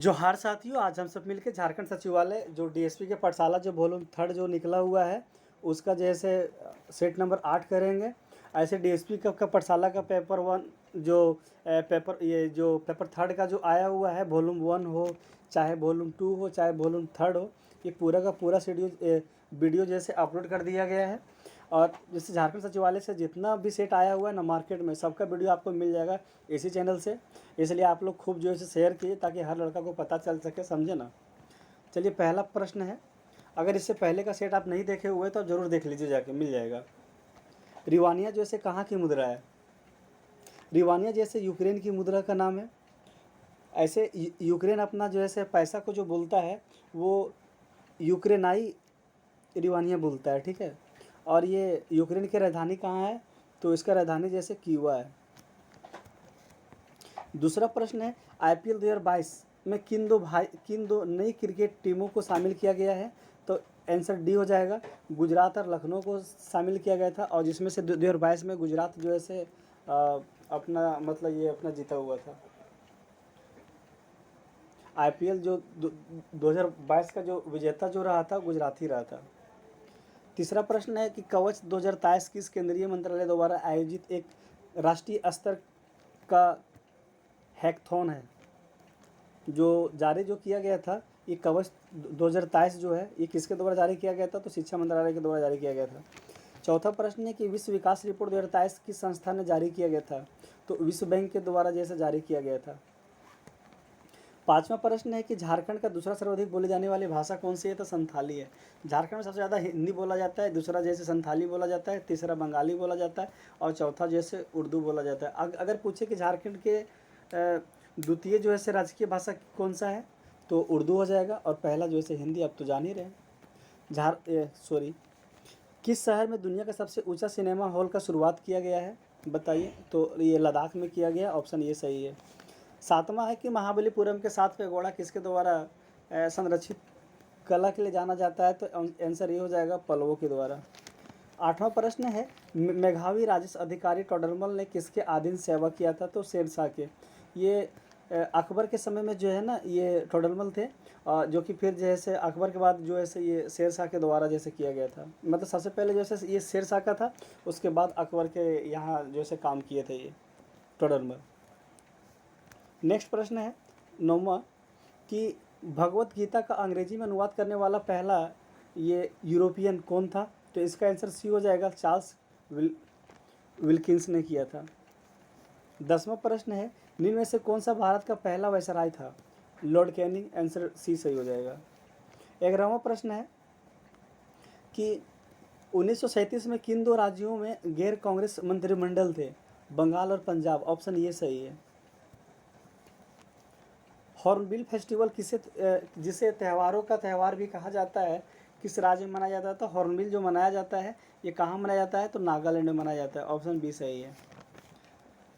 जोहार साथियों, आज हम सब मिलके झारखंड सचिवालय जो डीएसपी के पाठशाला जो वॉल्यूम 3 जो निकला हुआ है उसका जैसे सेट नंबर 8 करेंगे। ऐसे डीएसपी का पाठशाला का पेपर 1 जो पेपर 3 का जो आया हुआ है, वॉल्यूम 1 हो चाहे वॉल्यूम 2 हो चाहे वॉल्यूम 3 हो, ये पूरा का पूरा वीडियो जैसे अपलोड कर दिया गया है। और जैसे झारखंड सचिवालय से जितना भी सेट आया हुआ है ना मार्केट में, सबका वीडियो आपको मिल जाएगा इसी चैनल से। इसलिए आप लोग खूब जो है शेयर कीजिए ताकि हर लड़का को पता चल सके, समझे ना। चलिए, पहला प्रश्न है, अगर इससे पहले का सेट आप नहीं देखे हुए तो ज़रूर देख लीजिए, जाके मिल जाएगा। रिवानिया जैसे कहाँ की मुद्रा है? रिवानिया जैसे यूक्रेन की मुद्रा का नाम है। ऐसे यूक्रेन अपना जो है पैसा को जो बोलता है वो यूक्रेनाई रिवानिया बोलता है, ठीक है। और ये यूक्रेन की राजधानी कहाँ है? तो इसका राजधानी जैसे कीवा है। दूसरा प्रश्न है, आईपीएल 2022 में किन दो नई क्रिकेट टीमों को शामिल किया गया है? तो आंसर डी हो जाएगा। गुजरात और लखनऊ को शामिल किया गया था, और जिसमें से 2022 में गुजरात जो है अपना मतलब ये अपना जीता हुआ था। आईपीएल जो 2022 का जो विजेता जो रहा था, गुजरात ही रहा था। तीसरा प्रश्न है कि कवच 2023 किस केंद्रीय मंत्रालय द्वारा आयोजित एक राष्ट्रीय स्तर का हैकथॉन है? जो जारी जो किया गया था, ये कवच 2023 जो है ये किसके द्वारा जारी किया गया था? तो शिक्षा मंत्रालय के द्वारा जारी किया गया था। चौथा प्रश्न है कि विश्व विकास रिपोर्ट 2023 किस संस्था ने जारी किया गया था? तो विश्व बैंक के द्वारा जैसे जारी किया गया था। पांचवा प्रश्न है कि झारखंड का दूसरा सर्वाधिक बोली जाने वाली भाषा कौन सी है? तो संथाली है। झारखंड में सबसे ज़्यादा हिंदी बोला जाता है, दूसरा जैसे संथाली बोला जाता है, तीसरा बंगाली बोला जाता है, और चौथा जैसे उर्दू बोला जाता है। अगर पूछे कि झारखंड के द्वितीय जो है राजकीय भाषा कौन सा है, तो उर्दू हो जाएगा, और पहला जो है हिंदी, अब तो जान ही रहे हैं। किस शहर में दुनिया का सबसे ऊंचा सिनेमा हॉल का शुरुआत किया गया है? बताइए। तो ये लद्दाख में किया गया, ऑप्शन ये सही है। सातवां है कि महाबलीपुरम के 7 पेगोड़ा किसके द्वारा संरक्षित कला के लिए जाना जाता है? तो आंसर ये हो जाएगा, पल्लवों के द्वारा। आठवां प्रश्न है, मेघावी राजस्व अधिकारी टोडरमल ने किसके अधीन सेवा किया था? तो शेरशाह के। ये अकबर के समय में जो है ना, ये टोडरमल थे, जो कि फिर जैसे अकबर के बाद जो है ये शेरशाह के द्वारा जैसे किया गया था। मतलब सबसे पहले जैसे ये शेरशाह का था, उसके बाद अकबर के यहाँ जैसे काम किए थे ये टोडरमल। नेक्स्ट प्रश्न है 9वां कि भगवत गीता का अंग्रेजी में अनुवाद करने वाला पहला ये यूरोपियन कौन था? तो इसका आंसर सी हो जाएगा, चार्ल्स विल्किंस ने किया था। 10वां प्रश्न है, निम्न में से कौन सा भारत का पहला वायसराय था? Lord Canning. आंसर सी सही हो जाएगा। 11वां प्रश्न है कि 1937 में किन दो राज्यों में गैर कांग्रेस मंत्रिमंडल थे? बंगाल और पंजाब। ऑप्शन ये सही है। हॉर्नबिल फेस्टिवल जिसे त्योहारों का त्यौहार भी कहा जाता है, किस राज्य में मनाया जाता है? तो हॉर्नबिल जो मनाया जाता है ये कहाँ मनाया जाता है? तो नागालैंड में मनाया जाता है। ऑप्शन बी सही है।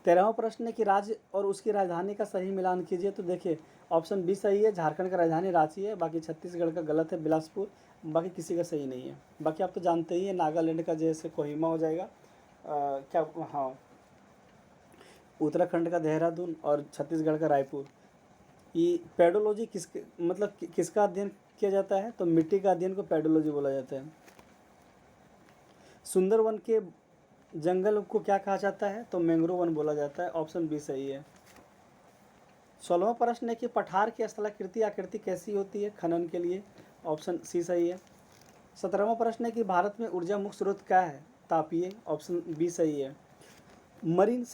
13वां प्रश्न है कि राज्य और उसकी राजधानी का सही मिलान कीजिए। तो देखिए, ऑप्शन बी सही है, झारखंड का राजधानी रांची है। बाकी छत्तीसगढ़ का गलत है, बिलासपुर। बाकी किसी का सही नहीं है। बाकी आप तो जानते ही हैं, नागालैंड का जैसे कोहिमा हो जाएगा, क्या, हाँ, उत्तराखंड का देहरादून, और छत्तीसगढ़ का रायपुर। ये पेडोलॉजी किसका अध्ययन किया जाता है? तो मिट्टी का अध्ययन को पेडोलॉजी बोला जाता है। सुंदरवन के जंगल को क्या कहा जाता है? तो मैंग्रोव वन बोला जाता है। ऑप्शन बी सही है। 16वां प्रश्न है कि पठार की स्थलाकृति आकृति कैसी होती है खनन के लिए? ऑप्शन सी सही है। 17वां प्रश्न है कि भारत में ऊर्जा मुख्य स्रोत क्या है? तापीय। ऑप्शन बी सही है। मरीन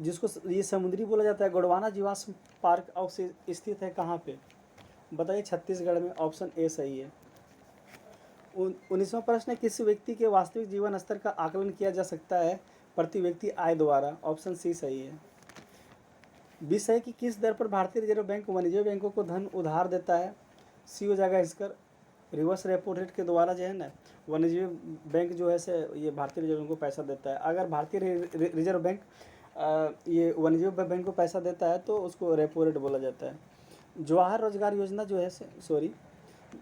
जिसको ये समुद्री बोला जाता है, गोंडवाना जीवाश्म पार्क स्थित है कहाँ पे? बताइए, छत्तीसगढ़ में। ऑप्शन ए सही है। 19वां प्रश्न है, किसी व्यक्ति के वास्तविक जीवन स्तर का आकलन किया जा सकता है प्रति व्यक्ति आय द्वारा? ऑप्शन सी सही है। 20 है कि किस दर पर भारतीय रिजर्व बैंक वाणिज्य बैंकों को धन उधार देता है? सी हो जाएगा इसका, रिवर्स रेपो रेट के द्वारा जो है ना, वाणिज्य बैंक जो है से ये भारतीय रिजर्व बैंक को पैसा देता है। अगर भारतीय रिजर्व बैंक ये वाणिज्य बैंक को पैसा देता है तो उसको रेपो रेट बोला जाता है। जवाहर रोजगार योजना जो है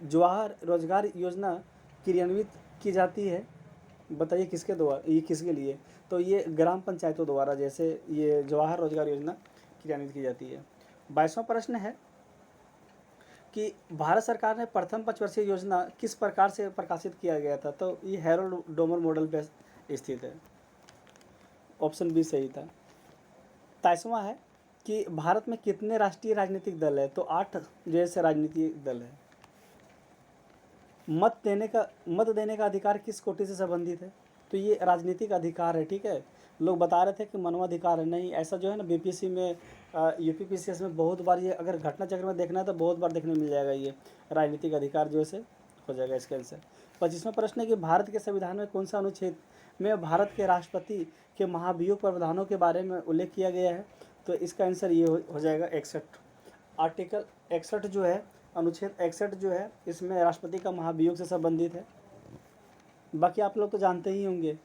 जवाहर रोजगार योजना क्रियान्वित की जाती है, बताइए किसके द्वारा, ये किसके लिए? तो ये ग्राम पंचायतों द्वारा जैसे ये जवाहर रोजगार योजना क्रियान्वित की जाती है। 22वां प्रश्न है कि भारत सरकार ने प्रथम पंचवर्षीय योजना किस प्रकार से प्रकाशित किया गया था? तो ये हैरोल्ड डोमर मॉडल पे स्थित है। ऑप्शन बी सही था। 23वां है कि भारत में कितने राष्ट्रीय राजनीतिक दल है? तो 8 जैसे राजनीतिक दल है। मत देने का अधिकार किस कोटि से संबंधित है? तो ये राजनीतिक अधिकार है, ठीक है। लोग बता रहे थे कि मानवाधिकार है, नहीं, ऐसा जो है ना बीपीएससी में यूपीपीसीएस में बहुत बार ये अगर घटना चक्र में देखना है तो बहुत बार देखने मिल जाएगा। ये राजनीतिक अधिकार जो है हो जाएगा इसका आंसर। 25वां प्रश्न है कि भारत के संविधान में कौन सा अनुच्छेद में भारत के राष्ट्रपति के महाभियोग प्रावधानों के बारे में उल्लेख किया गया है? तो इसका आंसर ये हो जाएगा 61। आर्टिकल 61 जो है, अनुच्छेद 61 जो है, इसमें राष्ट्रपति का महाभियोग से संबंधित है। बाकी आप लोग तो जानते ही होंगे।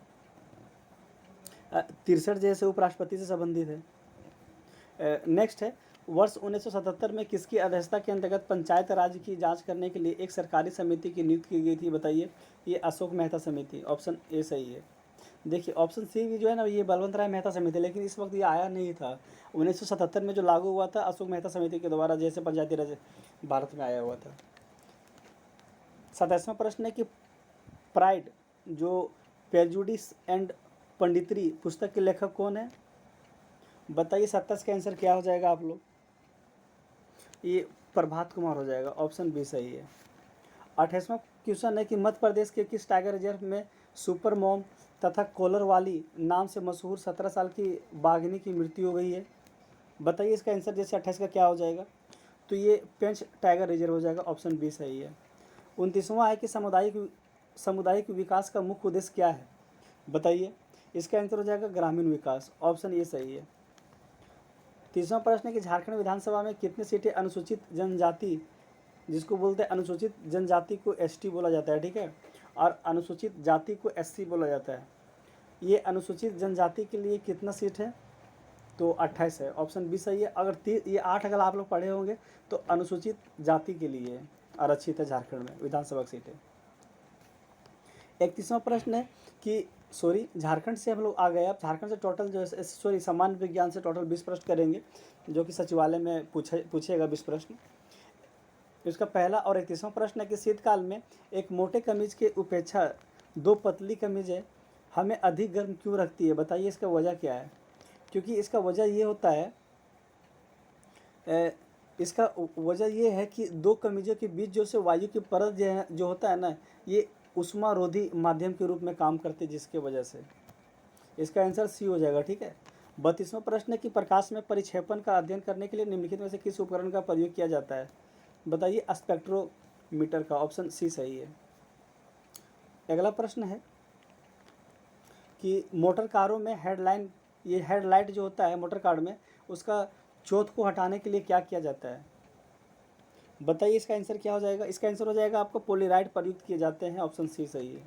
63 जैसे उपराष्ट्रपति से संबंधित है। नेक्स्ट है, वर्ष 1977 में किसकी अध्यक्षता के अंतर्गत पंचायत राज की जांच करने के लिए एक सरकारी समिति की नियुक्ति की गई थी? बताइए। ये अशोक मेहता समिति, ऑप्शन ए सही है। देखिए ऑप्शन सी भी जो है ना, ये बलवंत राय मेहता समिति, लेकिन इस वक्त ये आया नहीं था। 1977 में जो लागू हुआ था अशोक मेहता समिति के द्वारा, जैसे पंचायती राज भारत में आया हुआ था। 27वां प्रश्न है कि प्राइड जो प्रेजुडिस एंड पंडितरी पुस्तक के लेखक कौन है? बताइए। 27 का आंसर क्या हो जाएगा आप लोग? ये प्रभात कुमार हो जाएगा, ऑप्शन बी सही है। 28वां क्वेश्चन है कि मध्य प्रदेश के किस टाइगर रिजर्व में सुपर मॉम तथा कॉलर वाली नाम से मशहूर 17 साल की बाघिनी की मृत्यु हो गई है? बताइए इसका आंसर जैसे 28 का क्या हो जाएगा? तो ये पेंच टाइगर रिजर्व हो जाएगा, ऑप्शन बी सही है। 29वां है कि सामुदायिक विकास का मुख्य उद्देश्य क्या है? बताइए। इसका आंसर हो जाएगा ग्रामीण विकास, ऑप्शन ए सही है। 30वां प्रश्न है कि झारखंड विधानसभा में कितनी सीटें अनुसूचित जनजाति, जिसको बोलते हैं अनुसूचित जनजाति को एसटी बोला जाता है, ठीक है, और अनुसूचित जाति को एससी बोला जाता है। ये अनुसूचित जनजाति के लिए कितना सीट है? तो 28 है, ऑप्शन बी सही है। अगर ये 8 अगर आप लोग पढ़े होंगे तो अनुसूचित जाति के लिए आरक्षित है झारखंड में विधानसभा सीटें। 31वां प्रश्न है कि झारखंड से हम लोग आ गए। अब झारखंड से टोटल जो है सामान्य विज्ञान से टोटल 20 प्रश्न करेंगे, जो कि सचिवालय में पूछेगा 20 प्रश्न। इसका पहला और 31वां प्रश्न है कि शीतकाल में एक मोटे कमीज के उपेक्षा 2 पतली कमीजें हमें अधिक गर्म क्यों रखती है? बताइए इसका वजह क्या है? क्योंकि इसका वजह ये होता है, इसका वजह ये है कि 2 कमीजों के बीच जो से वायु की परत जो होता है ना, ये उष्मारोधी माध्यम के रूप में काम करते हैं, जिसके वजह से इसका आंसर सी हो जाएगा, ठीक है। 32वां प्रश्न है कि प्रकाश में परिक्षेपण का अध्ययन करने के लिए निम्नलिखित में से किस उपकरण का प्रयोग किया जाता है? बताइए। स्पेक्ट्रोमीटर का, ऑप्शन सी सही है। अगला प्रश्न है कि मोटर कारों में हेडलाइट जो होता है मोटर कार में, उसका चोथ को हटाने के लिए क्या किया जाता है? बताइए इसका आंसर क्या हो जाएगा? इसका आंसर हो जाएगा आपको पॉलीराइड प्रयुक्त किए जाते हैं, ऑप्शन सी सही है।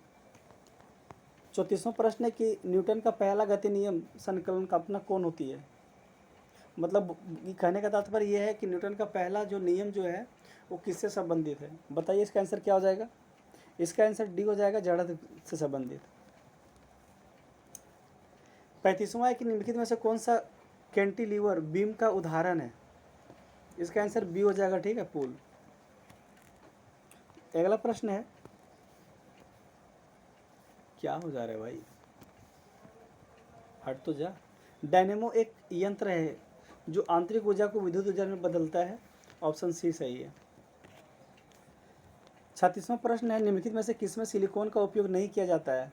34वां प्रश्न है कि न्यूटन का पहला गति नियम संकलन कल्पना कौन होती है? मतलब कहने का तात्पर्य यह है कि न्यूटन का पहला जो नियम जो है वो किससे संबंधित है? बताइए इसका आंसर क्या हो जाएगा? इसका आंसर डी हो जाएगा, जड़त्व से संबंधित। 35वां है कि निम्नलिखित में से कौन सा कैंटिलीवर बीम का उदाहरण है? इसका आंसर बी हो जाएगा, ठीक है, पुल। अगला प्रश्न है, क्या हो जा रहा है भाई, हट तो जा। डायनेमो एक यंत्र है जो आंतरिक ऊर्जा को विद्युत ऊर्जा में बदलता है, ऑप्शन सी सही है। 36वां प्रश्न है, निम्नलिखित में से किसमें सिलिकॉन का उपयोग नहीं किया जाता है?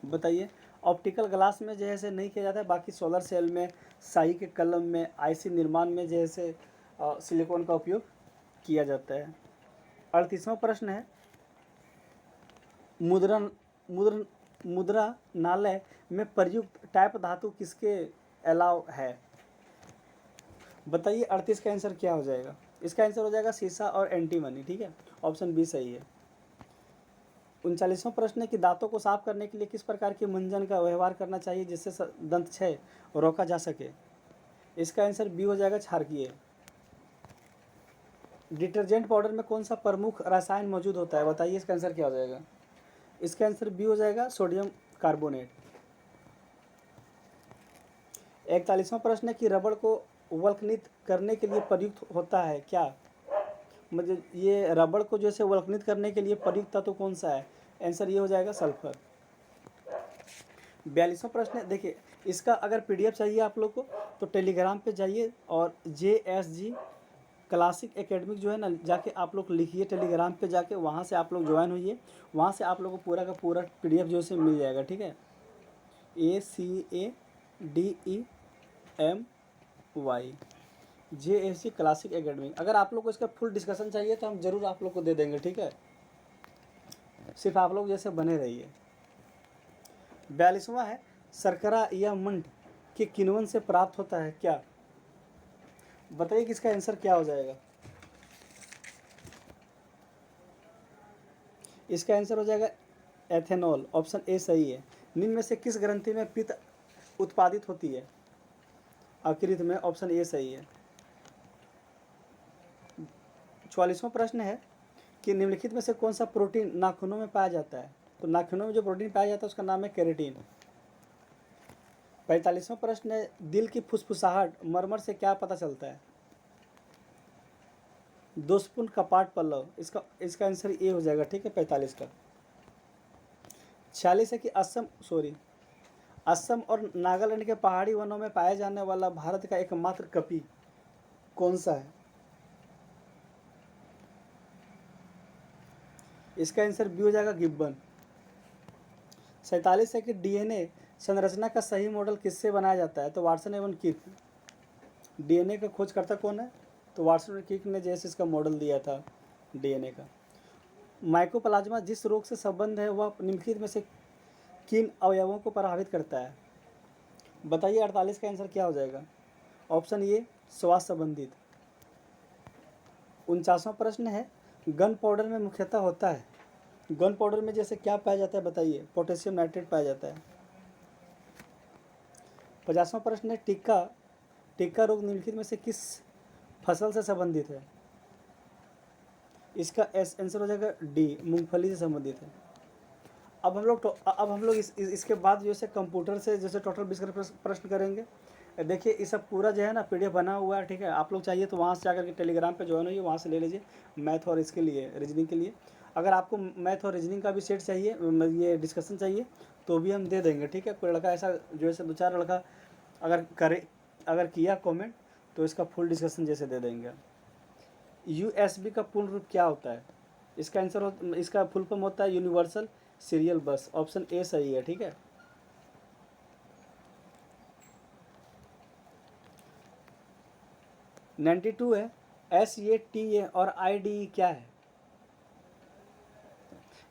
बताइए। ऑप्टिकल ग्लास में जैसे नहीं किया जाता है, बाकी सोलर सेल में, स्याही के कलम में, आईसी निर्माण में जैसे सिलिकॉन का उपयोग किया जाता है। 38वां प्रश्न है, मुद्रणालय में प्रयुक्त टाइप धातु किसके अलाव है? बताइए। 38 का आंसर क्या हो जाएगा? इसका आंसर हो जाएगा सीसा और एंटीमनी, ठीक है, ऑप्शन बी सही है। 39वां प्रश्न है कि दांतों को साफ करने के लिए किस प्रकार के मंजन का व्यवहार करना चाहिए जिससे दंत क्षय रोका जा सके? इसका आंसर बी हो जाएगा, क्षारकीय। डिटर्जेंट पाउडर में कौन सा प्रमुख रसायन मौजूद होता है? बताइए इसका आंसर क्या हो जाएगा? इसका आंसर बी हो जाएगा, सोडियम कार्बोनेट। 41वां प्रश्न है कि रबड़ को वल्कनित करने के लिए प्रयुक्त होता है क्या? मतलब ये रबड़ को जो है वल्कनित करने के लिए प्रयुक्त तत्व कौन सा है? आंसर ये हो जाएगा सल्फर। 42वां प्रश्न है, देखिए इसका अगर पीडीएफ चाहिए आप लोग को तो टेलीग्राम पे जाइए और JSG क्लासिक एकेडमिक जो है ना, जाके आप लोग लिखिए टेलीग्राम पे जाके, वहाँ से आप लोग ज्वाइन होइए, वहाँ से आप लोग को पूरा का पूरा पीडीएफ जो है मिल जाएगा, ठीक है। ACADEMY JSG classic academic. अगर आप लोग को इसका फुल डिस्कशन चाहिए तो हम ज़रूर आप लोग को दे देंगे, ठीक है। सिर्फ आप लोग जैसे बने रहिए। 42वां है, शर्करा या मंड के किण्वन से प्राप्त होता है क्या? बताइए कि इसका आंसर क्या हो जाएगा। इसका आंसर हो जाएगा एथेनॉल। ऑप्शन ए सही है। निम्न में से किस ग्रंथि में पित्त उत्पादित होती है? यकृत में। ऑप्शन ए सही है। 44वां प्रश्न है कि निम्नलिखित में से कौन सा प्रोटीन नाखूनों में पाया जाता है? तो नाखूनों में जो प्रोटीन पाया जाता है उसका नाम है केराटिन। 45वां प्रश्न है, दिल की फुसफुसाहट मरमर से क्या पता चलता है? दोषपूर्ण कपाट पल्लव। इसका आंसर ए हो जाएगा, ठीक है, 45 का। 46 है कि असम और नागालैंड के पहाड़ी वनों में पाया जाने वाला भारत का एकमात्र कपी कौन सा है? इसका आंसर बी हो जाएगा, गिब्बन। 47 है कि डीएनए संरचना का सही मॉडल किससे बनाया जाता है? तो वाटसन एवं किर्क। डीएनए का खोजकर्ता कौन है? तो वाटसन और किर्क ने जैसे इसका मॉडल दिया था डीएनए का। माइकोप्लाज्मा जिस रोग से संबंध है वह निम्नलिखित में से किन अवयवों को प्रभावित करता है? बताइए 48 का आंसर क्या हो जाएगा। ऑप्शन ए श्वास संबंधित। 49वां प्रश्न है, गन पाउडर में मुख्यतः होता है, गन पाउडर में जैसे क्या पाया जाता है बताइए? पोटेशियम नाइट्रेट पाया जाता है। 50वां प्रश्न है, टिक्का रोग निम्नलिखित में से किस फसल से संबंधित है? इसका आंसर हो जाएगा डी, मूंगफली से संबंधित है। अब हम लोग इसके बाद जो है कंप्यूटर से जैसे टोटल 20 प्रश्न करेंगे। देखिए ये सब पूरा जो है ना पीडीएफ बना हुआ है, ठीक है। आप लोग चाहिए तो वहाँ से जाकर के टेलीग्राम पे ज्वाइन होइए, वहाँ से ले लीजिए मैथ और इसके लिए रीजनिंग के लिए। अगर आपको मैथ और रीजनिंग का भी सेट चाहिए, ये डिस्कशन चाहिए तो भी हम दे देंगे, ठीक है। कोई लड़का ऐसा जो है 2-4 लड़का अगर किया कॉमेंट तो इसका फुल डिस्कशन जैसे दे देंगे। USB का पूर्ण रूप क्या होता है? इसका फुल फॉर्म होता है यूनिवर्सल सीरियल बस। ऑप्शन ए सही है, ठीक है। नाइन्टी 92 है, SATA और IDE क्या है?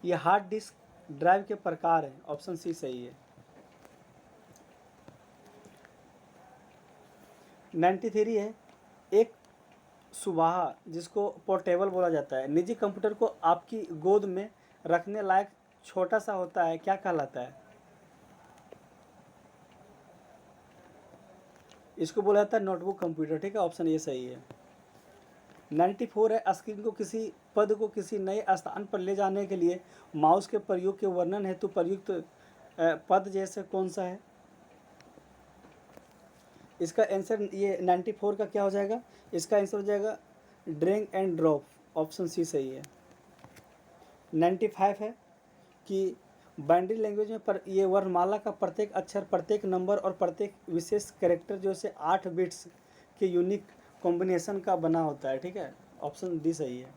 ये हार्ड डिस्क ड्राइव के प्रकार हैं। ऑप्शन सी सही है। 93 है, एक सुबाहा जिसको पोर्टेबल बोला जाता है, निजी कंप्यूटर को आपकी गोद में रखने लायक छोटा सा होता है, क्या कहलाता है? इसको बोला जाता है नोटबुक कंप्यूटर, ठीक है। ऑप्शन ए सही है। 94 है, स्क्रीन को किसी पद को किसी नए स्थान पर ले जाने के लिए माउस के प्रयोग के वर्णन हेतु प्रयुक्त पद जैसे कौन सा है? इसका आंसर ये 94 का क्या हो जाएगा? इसका आंसर हो जाएगा drag and drop. Option C सही है। 95 है कि बाइनरी लैंग्वेज में ये वर्णमाला का प्रत्येक अक्षर, प्रत्येक नंबर और प्रत्येक विशेष कैरेक्टर जो से 8 बिट्स के यूनिक कॉम्बिनेशन का बना होता है, ठीक है। ऑप्शन डी सही है।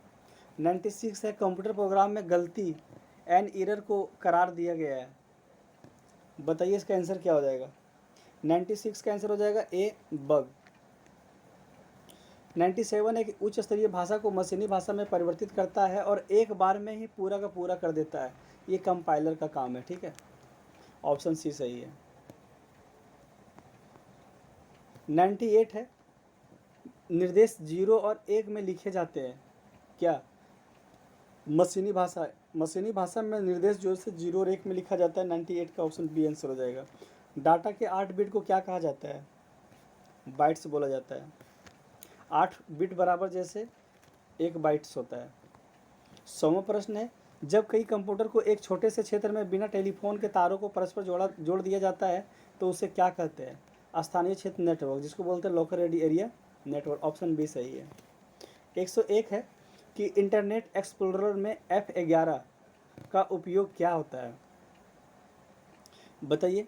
96 है, कंप्यूटर प्रोग्राम में गलती एंड एरर को करार दिया गया है। बताइए इसका आंसर क्या हो जाएगा। 96 का आंसर हो जाएगा ए, बग। 97 है कि उच्च स्तरीय भाषा को मशीनी भाषा में परिवर्तित करता है और एक बार में ही पूरा का पूरा कर देता है, ये कंपाइलर का काम है, ठीक है। ऑप्शन सी सही है। 98 है, निर्देश 0 और 1 में लिखे जाते हैं, क्या? मशीनी भाषा में निर्देश जो से 0 और 1 में लिखा जाता है। 98 का ऑप्शन बी आंसर हो जाएगा। डाटा के 8 बिट को क्या कहा जाता है? बाइट्स बोला जाता है। 8 बिट बराबर जैसे 1 बाइट्स होता है। 100वां प्रश्न है, जब कई कंप्यूटर को एक छोटे से क्षेत्र में बिना टेलीफोन के तारों को परस्पर जोड़ दिया जाता है तो उसे क्या कहते हैं? स्थानीय क्षेत्र नेटवर्क, जिसको बोलते हैं local area network. Option B सही है। 101 है, कि इंटरनेट एक्सप्लोरर में F11 का उपयोग क्या होता है? बताइए।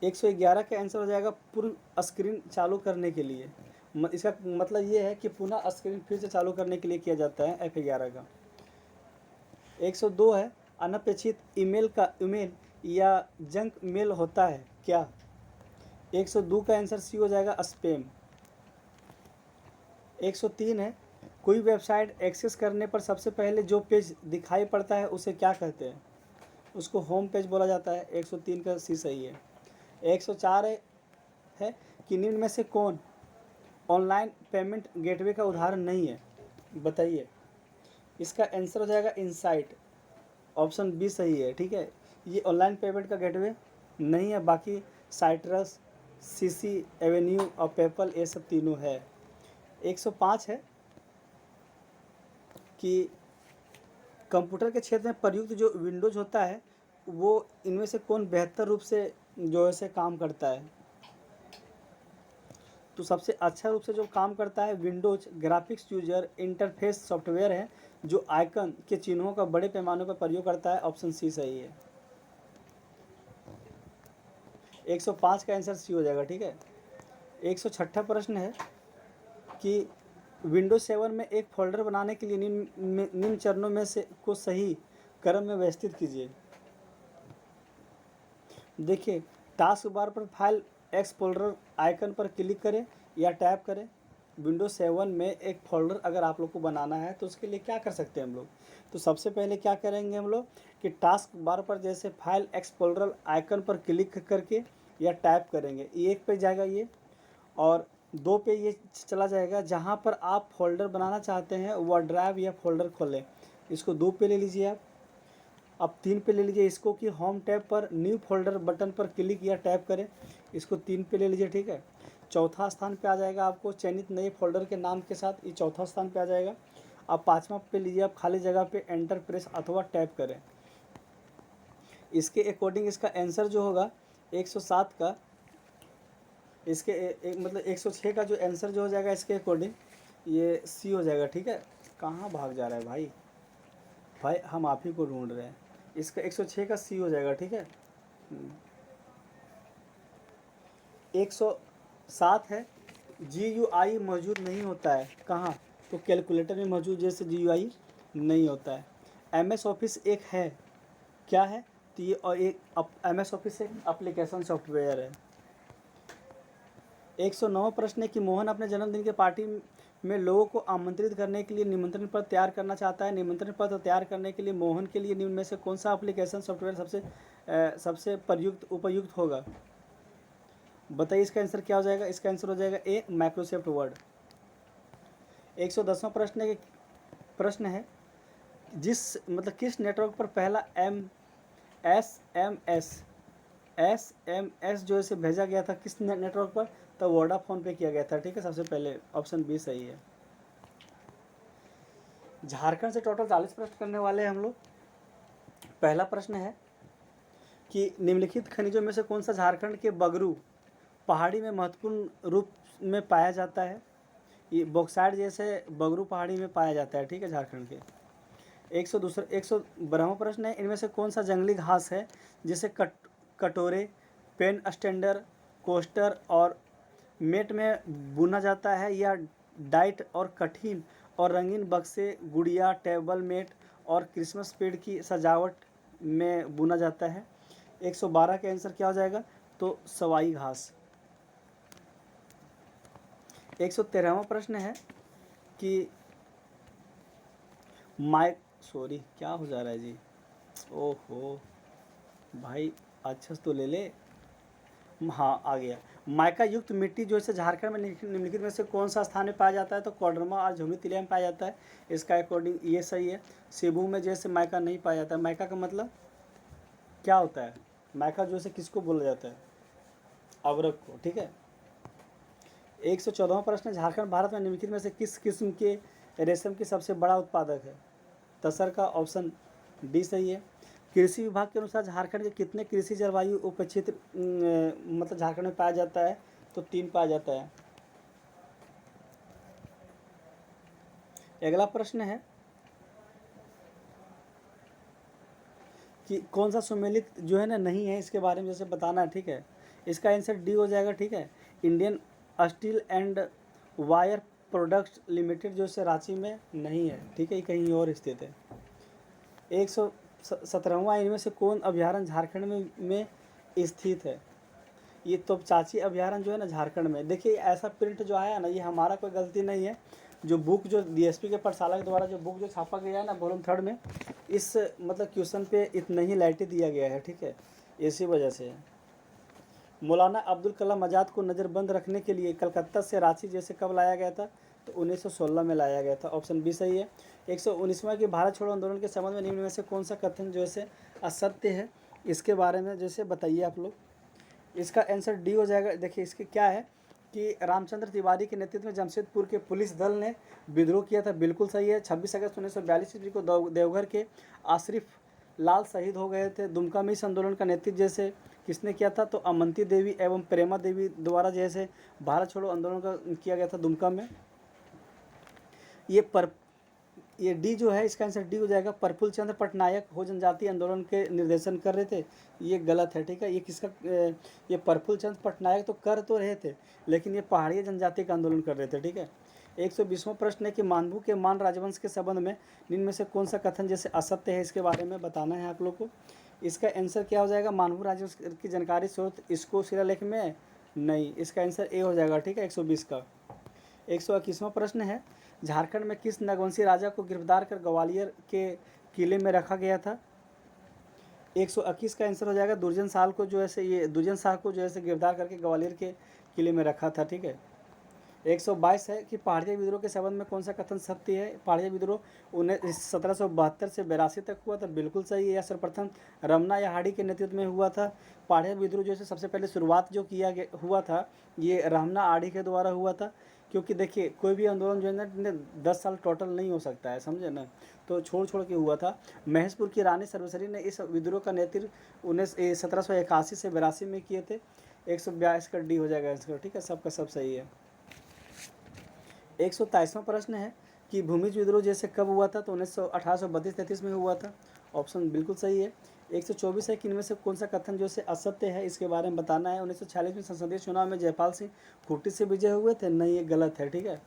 111 का आंसर हो जाएगा पूर्व स्क्रीन चालू करने के लिए। इसका मतलब ये है कि पुनः स्क्रीन फिर से चालू करने के लिए किया जाता है F11 का। 102 है अनपेक्षित ईमेल या जंक मेल होता है क्या? 102 का आंसर सी हो जाएगा स्पैम। 103 है कोई वेबसाइट एक्सेस करने पर सबसे पहले जो पेज दिखाई पड़ता है उसे क्या कहते हैं? उसको होम पेज बोला जाता है। 103 का सी सही है। 104 है कि निम्न में से कौन ऑनलाइन पेमेंट गेटवे का उदाहरण नहीं है? बताइए। इसका आंसर हो जाएगा इनसाइट। ऑप्शन बी सही है। ठीक है, ये ऑनलाइन पेमेंट का गेटवे नहीं है। बाकी साइट्रस, सीसी एवेन्यू और पेपल ये सब तीनों है। 105 है कि कंप्यूटर के क्षेत्र में प्रयुक्त जो विंडोज होता है वो इनमें से कौन बेहतर रूप से जो है से काम करता है? तो सबसे अच्छा रूप से जो काम करता है Windows graphics user interface software है जो आइकन के चिन्हों का बड़े पैमाने पर प्रयोग करता है। ऑप्शन सी सही है। 105 का आंसर सी हो जाएगा। ठीक है। 106 प्रश्न है कि विंडोज 7 में एक फोल्डर बनाने के लिए निम्न चरणों में से को सही क्रम में व्यवस्थित कीजिए। देखिए, टास्क बार पर फाइल एक्सप्लोरर आइकन पर क्लिक करें या टैप करें। विंडोज 7 में एक फोल्डर अगर आप लोग को बनाना है तो उसके लिए क्या कर सकते हैं हम लोग? तो सबसे पहले क्या करेंगे हम लोग कि टास्क बार पर जैसे फाइल एक्सप्लोरर आइकन पर क्लिक करके या टैप करेंगे। एक पे जाएगा ये, और 2 पे ये चला जाएगा। जहाँ पर आप फोल्डर बनाना चाहते हैं वह ड्राइव या फोल्डर खोलें। इसको 2 पे ले लीजिए आप। अब 3 पे ले लीजिए इसको कि होम टैब पर न्यू फोल्डर बटन पर क्लिक या टैप करें। इसको 3 पे ले लीजिए। ठीक है। चौथा स्थान पे आ जाएगा आपको चयनित नए फोल्डर के नाम के साथ, ये चौथा स्थान पे आ जाएगा। अब 5वां पे लीजिए आप खाली जगह पे एंटर प्रेस अथवा टैप करें। इसके अकॉर्डिंग इसका आंसर जो होगा 107 का, इसके मतलब 106 का जो आंसर जो हो जाएगा इसके अकॉर्डिंग ये सी हो जाएगा। ठीक है। कहाँ भाग जा रहा है भाई? भाई हम आप ही को ढूंढ रहे हैं। इसका 106 का सी हो जाएगा। ठीक है। 107 है GUI मौजूद नहीं होता है कहाँ? तो कैलकुलेटर में मौजूद जैसे GUI नहीं होता है। MS ऑफिस एक है, क्या है? तो ये और एक MS ऑफिस एक एप्लीकेशन सॉफ्टवेयर है। 109 प्रश्न है कि मोहन अपने जन्मदिन के पार्टी में लोगों को आमंत्रित करने के लिए निमंत्रण पत्र तैयार करना चाहता है। निमंत्रण पत्र तैयार करने के लिए मोहन के लिए निम्न में से कौन सा एप्लीकेशन सॉफ्टवेयर सबसे उपयुक्त होगा? बताइए इसका आंसर क्या हो जाएगा? इसका आंसर हो जाएगा ए माइक्रोसॉफ्ट वर्ड। 110वां प्रश्न है किस नेटवर्क पर पहला SMS जो इसे भेजा गया था किस नेटवर्क पर? तो वोडाफोन पे किया गया था। ठीक है, सबसे पहले। ऑप्शन बी सही है। झारखंड से टोटल 40 प्रश्न करने वाले हैं हम लोग। पहला प्रश्न है कि निम्नलिखित खनिजों में से कौन सा झारखंड के बगरू पहाड़ी में महत्वपूर्ण रूप में पाया जाता है? ये बॉक्साइट जैसे बगरू पहाड़ी में पाया जाता है। ठीक है, झारखंड के। 112वां प्रश्न है इनमें से कौन सा जंगली घास है जिसे कटोरे, पेन स्टैंडर, कोस्टर और मेट में बुना जाता है, या डाइट और कठिन और रंगीन बक्से, गुड़िया, टेबल मेट और क्रिसमस पेड़ की सजावट में बुना जाता है? 112 का आंसर क्या हो जाएगा? तो सवाई घास। 113वां प्रश्न है कि क्या हो जा रहा है जी? ओहो भाई, अच्छा तो ले ले। हाँ, आ गया। माइका युक्त मिट्टी जो है झारखंड में निम्नलिखित में से कौन सा स्थान में पाया जाता है? तो कोडरमा और झुमरी तिलिया में पाया जाता है। इसका अकॉर्डिंग ये सही है। सेबू में जैसे माइका नहीं पाया जाता है। माइका का मतलब क्या होता है? माइका जो है किसको बोला जाता है? अवरक को। ठीक है। 114वां प्रश्न, झारखंड भारत में निम्नलिखित में से किस किस्म के रेशम की सबसे बड़ा उत्पादक है? तसर का। ऑप्शन डी सही है। कृषि विभाग के अनुसार झारखंड के कितने कृषि जलवायु उपक्षेत्र मतलब झारखंड में पाया जाता है? तो 3 पाया जाता है। अगला प्रश्न है कि कौन सा सुमेलित जो है ना नहीं है, इसके बारे में जैसे बताना है, ठीक है। इसका आंसर डी हो जाएगा, ठीक है। Indian steel and wire products limited जो है रांची में नहीं है, ठीक है, ये कहीं और स्थित है। 117वां इनमें से कौन अभ्यारण्य झारखंड में स्थित है? ये तोपचाची अभ्यारण्य जो है ना झारखंड में। देखिए ऐसा प्रिंट जो आया ना, ये हमारा कोई गलती नहीं है। जो बुक जो डीएसपी के पाठशाला के द्वारा जो बुक जो छापा गया है ना वॉल्यूम 3 में, इस मतलब क्वेश्चन पे इतना ही लाइट दिया गया है, ठीक है, इसी वजह से। मौलाना अब्दुल कलाम आज़ाद को नज़रबंद रखने के लिए कलकत्ता से रांची जैसे कब लाया गया था? तो 1916 में लाया गया था, ऑप्शन बी सही है। 119वां कि भारत छोड़ो आंदोलन के संबंध में निम्न में से कौन सा कथन जो है असत्य है, इसके बारे में जैसे बताइए आप लोग। इसका आंसर डी हो जाएगा। देखिए इसके क्या है कि रामचंद्र तिवारी के नेतृत्व में जमशेदपुर के पुलिस दल ने विद्रोह किया था, बिल्कुल सही है। 26 अगस्त 1942 ईस्वी को देवघर के आसिफ लाल शहीद हो गए थे। दुमका में इस आंदोलन का नेतृत्व जैसे किसने किया था? तो अमंती देवी एवं प्रेमा देवी द्वारा जैसे भारत छोड़ो आंदोलन का किया गया था दुमका में। ये डी जो है, इसका आंसर डी हो जाएगा। प्रफुल्ल चंद्र पटनायक हो जनजाति आंदोलन के निर्देशन कर रहे थे, ये गलत है, ठीक है। ये किसका ये प्रफुल्ल चंद्र पटनायक तो कर तो रहे थे, लेकिन ये पहाड़ी जनजाति का आंदोलन कर रहे थे, ठीक है। 120वां प्रश्न है कि मानभू के मान राजवंश के संबंध में निम्न में से कौन सा कथन जैसे असत्य है, इसके बारे में बताना है आप लोग को। इसका आंसर क्या हो जाएगा? मानभू राजवंश की जानकारी स्रोत इसको शिलालेख में नहीं, इसका आंसर ए हो जाएगा, ठीक है, 120 का। 121वां प्रश्न है झारखंड में किस नागवंशी राजा को गिरफ्तार कर ग्वालियर के किले में रखा गया था? 121 का आंसर हो जाएगा दुर्जन शाह को जो है गिरफ्तार करके ग्वालियर के किले में रखा था, ठीक है। 122 है कि पहाड़िया विद्रोह के संबंध में कौन सा कथन सत्य है? पहाड़िया विद्रोह 1772 से 82 तक हुआ था, बिल्कुल सही है। यह सर्वप्रथम रमना या हाड़ी के नेतृत्व में हुआ था। पहाड़िया विद्रोह जो है सबसे पहले शुरुआत जो किया गया हुआ था, ये रमना आड़ी के द्वारा हुआ था। क्योंकि देखिए कोई भी आंदोलन जो है ना 10 साल टोटल नहीं हो सकता है, समझे ना, तो छोड़ छोड़ के हुआ था। महेशपुर की रानी सर्वसरी ने इस विद्रोह का नेतृत्व 1781 से 82 में किए थे। 122 का डी हो जाएगा इसका, ठीक है, सबका सब सही है। 123वां प्रश्न है कि भूमिज विद्रोह जैसे कब हुआ था? तो 1832-33 में हुआ था, ऑप्शन बिल्कुल सही है। 124 है कि इनमें से कौन सा कथन जो से असत्य है, इसके बारे में बताना है। 1946 में संसदीय चुनाव में जयपाल सिंह खूंटी से विजय हुए थे, नहीं ये गलत है, ठीक है।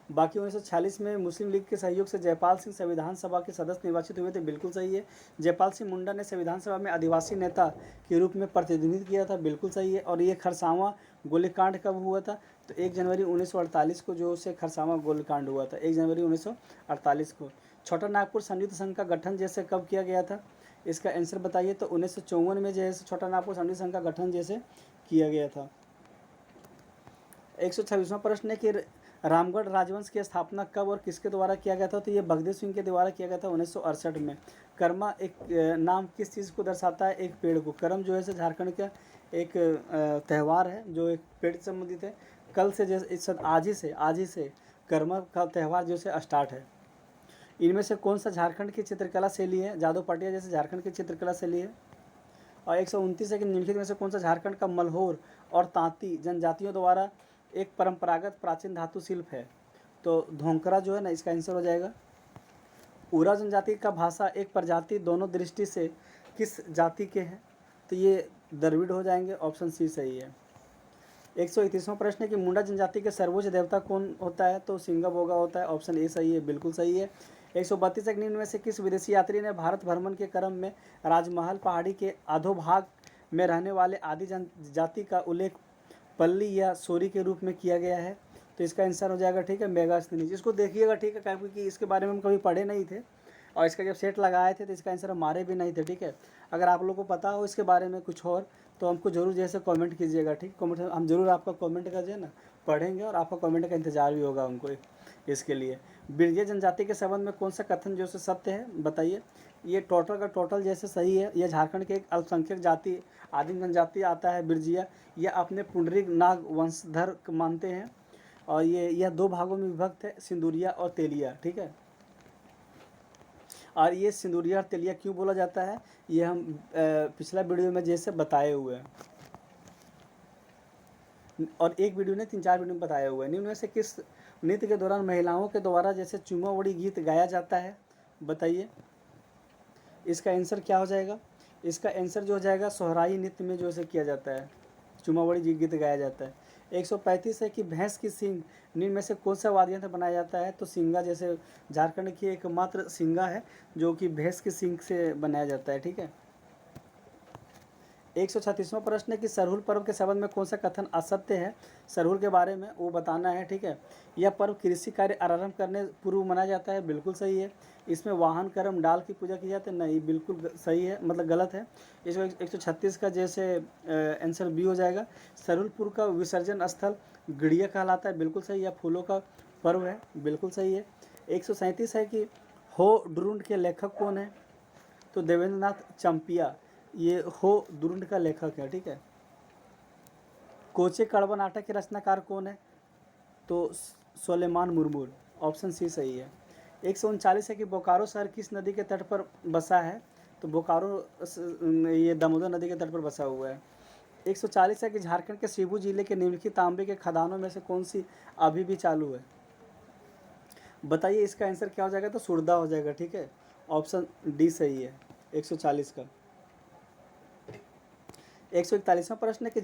बाकी 1946 में मुस्लिम लीग के सहयोग से जयपाल सिंह संविधान सभा के सदस्य निर्वाचित हुए थे, बिल्कुल सही है। जयपाल सिंह मुंडा ने संविधान सभा में आदिवासी नेता के रूप में प्रतिनिधित्व किया था, बिल्कुल सही है। और ये खरसावां गोलीकांड कब हुआ था? तो 1 जनवरी 1948 को जो से खरसावां गोलीकांड हुआ था, 1 जनवरी 1948 को। छोटा नागपुर संयुक्त संघ का गठन जैसे कब किया गया था? इसका आंसर बताइए। तो 1954 में जैसे छोटा नागपुर संयुक्त संघ का गठन जैसे किया गया था। 126वां प्रश्न है कि रामगढ़ राजवंश की स्थापना कब और किसके द्वारा किया गया था? तो ये भगदेव सिंह के द्वारा किया गया था 1968 में। कर्मा एक नाम किस चीज़ को दर्शाता है? एक पेड़ को। करम जो है झारखंड का एक त्यौहार है जो एक पेड़ से संबंधित है। कल से जैसे आज ही से कर्मा का त्यौहार जो है स्टार्ट है। इनमें से कौन सा झारखंड की चित्रकला शैली है? जादव पाटिया जैसे झारखंड की चित्रकला शैली है। और 129 है कि निम्नलिखित में से कौन सा झारखंड का मल्होर और तांती जनजातियों द्वारा एक परंपरागत प्राचीन धातु शिल्प है? तो धोंकरा जो है ना, इसका आंसर हो जाएगा। उरा जनजाति का भाषा एक प्रजाति दोनों दृष्टि से किस जाति के हैं? तो ये द्रविड़ हो जाएंगे, ऑप्शन सी सही है। 131वां प्रश्न है कि मुंडा जनजाति के सर्वोच्च देवता कौन होता है? तो सिंगाबोगा होता है, ऑप्शन ए सही है, बिल्कुल सही है। 132 एक निम्न में से किस विदेशी यात्री ने भारत भ्रमण के क्रम में राजमहल पहाड़ी के अधोभाग में रहने वाले आदि जनजाति का उल्लेख पल्ली या सोरी के रूप में किया गया है? तो इसका आंसर हो जाएगा, ठीक है, मेगास्थनीज। इसको देखिएगा, ठीक है, क्योंकि इसके बारे में हम कभी पढ़े नहीं थे और इसका जब सेट लगाए थे तो इसका आंसर हमारे भी नहीं थे, ठीक है। अगर आप लोगों को पता हो इसके बारे में कुछ और तो हमको जरूर जैसे कमेंट कीजिएगा, ठीक, कमेंट हम जरूर आपका कमेंट का जो है ना पढ़ेंगे और आपका कमेंट का इंतजार भी होगा हमको इसके लिए। बिरजे जनजाति के संबंध में कौन सा कथन जो सत्य है, बताइए। ये टोटल का टोटल जैसे सही है। यह झारखंड के एक अल्पसंख्यक जाति आदिम जनजाति आता है बिरजिया। यह अपने पुंडरीक नाग वंशधर मानते हैं और यह 2 भागों में विभक्त है, सिंदूरिया और तेलिया, ठीक है। और ये सिंदूरिया और तेलिया क्यों बोला जाता है, ये हम पिछला वीडियो में जैसे बताए हुए हैं और एक वीडियो ने 3-4 वीडियो में बताया हुआ है। निम्न में से किस नृत्य के दौरान महिलाओं के द्वारा जैसे चुमावड़ी गीत गाया जाता है, बताइए इसका आंसर क्या हो जाएगा। इसका आंसर जो हो जाएगा सोहराई नृत्य में जो है किया जाता है, चुमावड़ी गीत गाया जाता है। 135 है कि भैंस की सींग निम्न में से कौन सा वाद्य यंत्र बनाया जाता है, तो सिंगा, जैसे झारखंड की एकमात्र सिंगा है जो कि भैंस की सींग से बनाया जाता है, ठीक है। 136वां प्रश्न है कि सरहुल पर्व के संबंध में कौन सा कथन असत्य है, सरहुल के बारे में वो बताना है, ठीक है। यह पर्व कृषि कार्य आरंभ करने पूर्व मनाया जाता है, बिल्कुल सही है। इसमें वाहन कर्म डाल की पूजा की जाती है, नहीं बिल्कुल सही है, मतलब गलत है। इसमें 136 का जैसे आंसर बी हो जाएगा। सरहुलपुर का विसर्जन स्थल गड़िया कहलाता है, बिल्कुल सही है। फूलों का पर्व है, बिल्कुल सही है। 137 है कि हो ड्रूंड के लेखक कौन है, तो देवेंद्रनाथ चंपिया ये हो दुरुंड का लेखक है, ठीक है। कोचे कड़वा नाटक के रचनाकार कौन है, तो सुलेमान मुर्मू, ऑप्शन सी सही है। 139 है कि बोकारो शहर किस नदी के तट पर बसा है, तो बोकारो ये दामोदर नदी के तट पर बसा हुआ है। 140 है कि झारखंड के शिवू जिले के निम्नलिखित तांबे के खदानों में से कौन सी अभी भी चालू है, बताइए इसका आंसर क्या हो जाएगा, तो सुरदा हो जाएगा, ठीक है। ऑप्शन डी सही है 140 का। 141वां प्रश्न है कि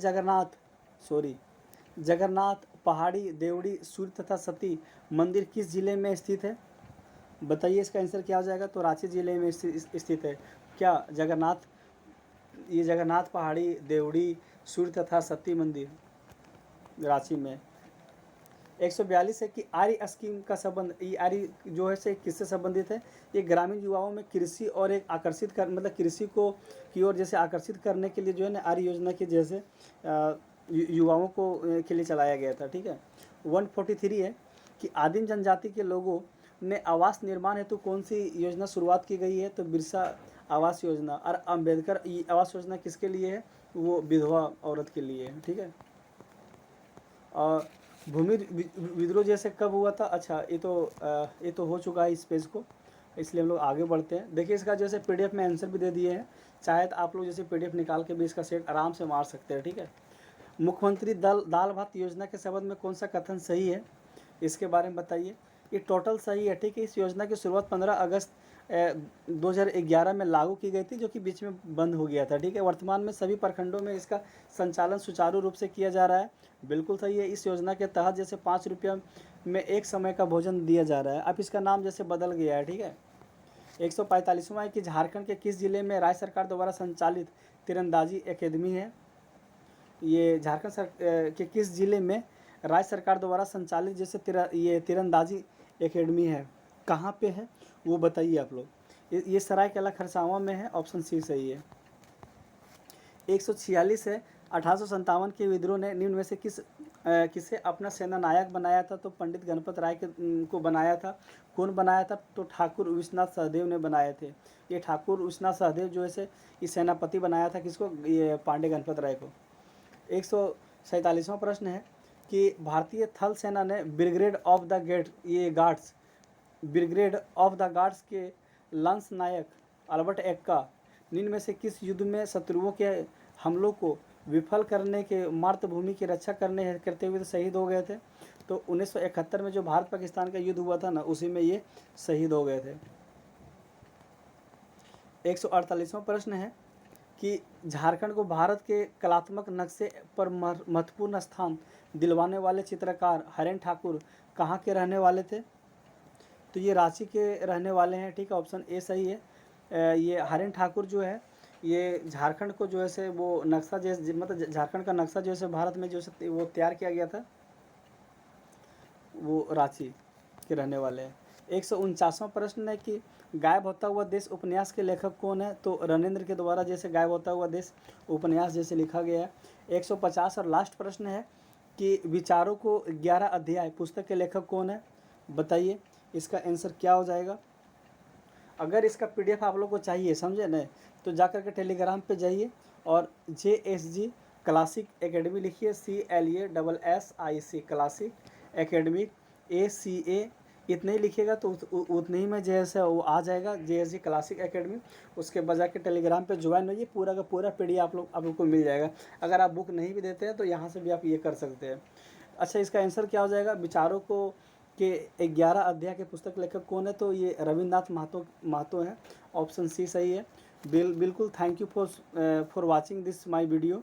जगन्नाथ पहाड़ी देवड़ी सूर्य तथा सती मंदिर किस जिले में स्थित है, बताइए इसका आंसर क्या हो जाएगा, तो रांची जिले में स्थित है। क्या ये जगन्नाथ पहाड़ी देवड़ी सूर्य तथा सती मंदिर रांची में। 142 है कि आर्य स्कीम का संबंध, ये आर्य जो है से किससे संबंधित है, ये ग्रामीण युवाओं में कृषि और एक आकर्षित कर मतलब कृषि को की ओर जैसे आकर्षित करने के लिए जो है ना आर्य योजना के जैसे युवाओं को के लिए चलाया गया था, ठीक है। 143 है कि आदिम जनजाति के लोगों ने आवास निर्माण हेतु कौन सी योजना शुरुआत की गई है, तो बिरसा आवास योजना। और अम्बेडकर आवास योजना किसके लिए है, वो विधवा औरत के लिए है, ठीक है। और भूमि विद्रोह जैसे कब हुआ था, अच्छा ये तो हो चुका है इस पेज को, इसलिए हम लोग आगे बढ़ते हैं। देखिए इसका जैसे पीडीएफ में आंसर भी दे दिए हैं, शायद आप लोग जैसे पीडीएफ निकाल के भी इसका सेट आराम से मार सकते हैं, ठीक है। मुख्यमंत्री दाल भात योजना के संबंध में कौन सा कथन सही है, इसके बारे में बताइए। ये टोटल सही है, ठीक है। इस योजना की शुरुआत 15 अगस्त 2011 में लागू की गई थी, जो कि बीच में बंद हो गया था, ठीक है। वर्तमान में सभी प्रखंडों में इसका संचालन सुचारू रूप से किया जा रहा है, बिल्कुल सही है। इस योजना के तहत जैसे 5 रुपये में एक समय का भोजन दिया जा रहा है, अब इसका नाम जैसे बदल गया है, ठीक है। 145वां है कि झारखंड के किस जिले में राज्य सरकार द्वारा संचालित तीरंदाजी एकेडमी है, ये झारखंड के किस जिले में राज्य सरकार द्वारा संचालित जैसे ये तीरंदाजी एकेडमी है, कहाँ पे है वो बताइए आप लोग। ये सरायकेला खरसावां में है, ऑप्शन सी सही है। 146 है 1857 के विद्रोह ने निम्न में से किसे अपना सेना नायक बनाया था, तो पंडित गणपत राय को बनाया था। कौन बनाया था, तो ठाकुर विश्वनाथ सहदेव ने बनाए थे। ये ठाकुर विश्वनाथ सहदेव जो है ये सेनापति बनाया था किसको, ये पांडे गणपत राय को। 147वां प्रश्न है कि भारतीय थल सेना ने ब्रिगेड ऑफ द गार्ड्स के लंस नायक अल्बर्ट एक्का निम्न में से किस युद्ध में शत्रुओं के हमलों को विफल करने के मातृभूमि की रक्षा करते हुए शहीद हो गए थे, तो 1971 में जो भारत पाकिस्तान का युद्ध हुआ था ना, उसी में ये शहीद हो गए थे। 148वां प्रश्न है कि झारखंड को भारत के कलात्मक नक्शे पर महत्वपूर्ण स्थान दिलवाने वाले चित्रकार हरेन ठाकुर कहाँ के रहने वाले थे, तो ये रांची के रहने वाले हैं, ठीक है। ऑप्शन ए सही है। ये हरेन ठाकुर जो है ये झारखंड को जो है वो नक्शा जैसे मतलब झारखंड का नक्शा जो है भारत में जो है वो तैयार किया गया था, वो रांची के रहने वाले हैं। 149वां प्रश्न है कि गायब होता हुआ देश उपन्यास के लेखक कौन है, तो रणेंद्र के द्वारा जैसे गायब होता हुआ देश उपन्यास जैसे लिखा गया है। 150 और लास्ट प्रश्न है कि विचारों को 11 अध्याय पुस्तक के लेखक कौन है, बताइए इसका आंसर क्या हो जाएगा। अगर इसका पीडीएफ आप लोग को चाहिए, समझे न, तो जा कर के टेलीग्राम पे जाइए और JSG क्लासिक एकेडमी लिखिए, CLASSIC क्लासिक एकेडमी ACA, इतने ही लिखिएगा तो उतने ही में जैसे वो आ जाएगा JSG क्लासिक एकेडमी। उसके बजा के टेलीग्राम पे ज्वाइन होइए, पूरा का पूरा पीडीएफ आप लोग को मिल जाएगा। अगर आप बुक नहीं भी देते हैं तो यहाँ से भी आप ये कर सकते हैं। अच्छा इसका आंसर क्या हो जाएगा, विचारों को के 11 अध्याय के पुस्तक लेखक कौन है? तो ये रविन्द्रनाथ महतो हैं। ऑप्शन सी सही है। बिल्कुल। Thank you for watching this my video.